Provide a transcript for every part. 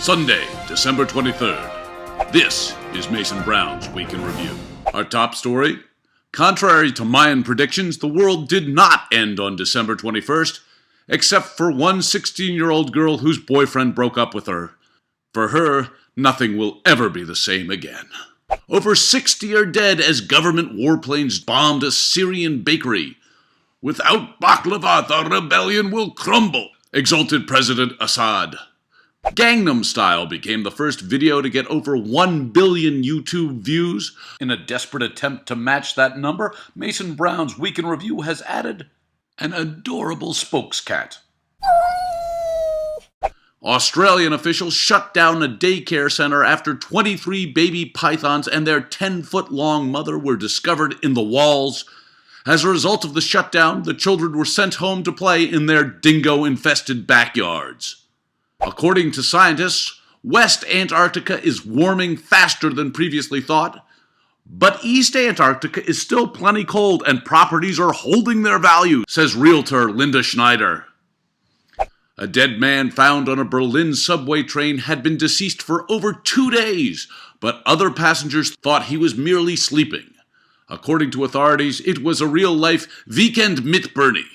Sunday, December 23rd. This is Mason Brown's Week in Review. Our top story: contrary to Mayan predictions, the world did not end on December 21st, except for one 16-year-old girl whose boyfriend broke up with her. For her, nothing will ever be the same again. Over 60 are dead as government warplanes bombed a Syrian bakery. Without baklava, the rebellion will crumble, exulted President Assad. Gangnam Style became the first video to get over 1 billion YouTube views. In a desperate attempt to match that number, Mason Brown's Week in Review has added an adorable spokescat. Australian officials shut down a daycare center after 23 baby pythons and their 10-foot-long mother were discovered in the walls. As a result of the shutdown, the children were sent home to play in their dingo-infested backyards. According to scientists, West Antarctica is warming faster than previously thought, but East Antarctica is still plenty cold and properties are holding their value, says realtor Linda Schneider. A dead man found on a Berlin subway train had been deceased for over 2 days, but other passengers thought he was merely sleeping. According to authorities, it was a real-life Weekend mit Bernie.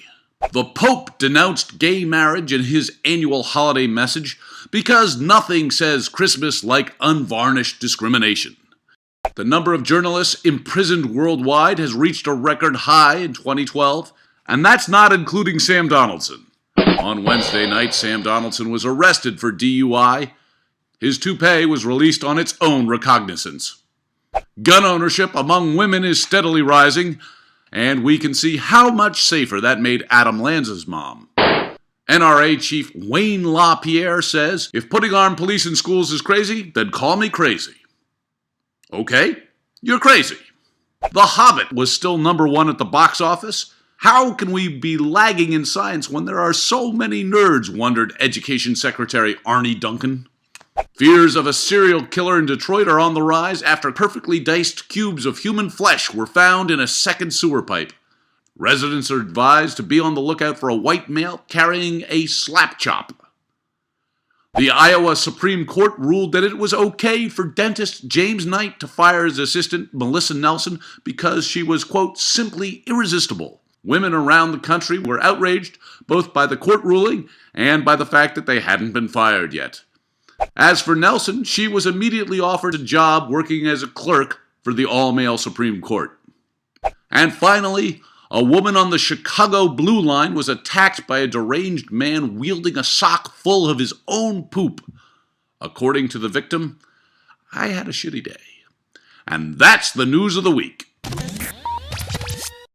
The Pope denounced gay marriage in his annual holiday message because nothing says Christmas like unvarnished discrimination. The number of journalists imprisoned worldwide has reached a record high in 2012, and that's not including Sam Donaldson. On Wednesday night, Sam Donaldson was arrested for DUI. His toupee was released on its own recognizance. Gun ownership among women is steadily rising, and we can see how much safer that made Adam Lanza's mom. NRA Chief Wayne LaPierre says, "If putting armed police in schools is crazy, then call me crazy." Okay, you're crazy. The Hobbit was still #1 at the box office. How can we be lagging in science when there are so many nerds, wondered Education Secretary Arnie Duncan. Fears of a serial killer in Detroit are on the rise after perfectly diced cubes of human flesh were found in a second sewer pipe. Residents are advised to be on the lookout for a white male carrying a slap chop. The Iowa Supreme Court ruled that it was okay for dentist James Knight to fire his assistant Melissa Nelson because she was, quote, simply irresistible. Women around the country were outraged both by the court ruling and by the fact that they hadn't been fired yet. As for Nelson, she was immediately offered a job working as a clerk for the all-male Supreme Court. And finally, a woman on the Chicago Blue Line was attacked by a deranged man wielding a sock full of his own poop. According to the victim, "I had a shitty day." And that's the news of the week.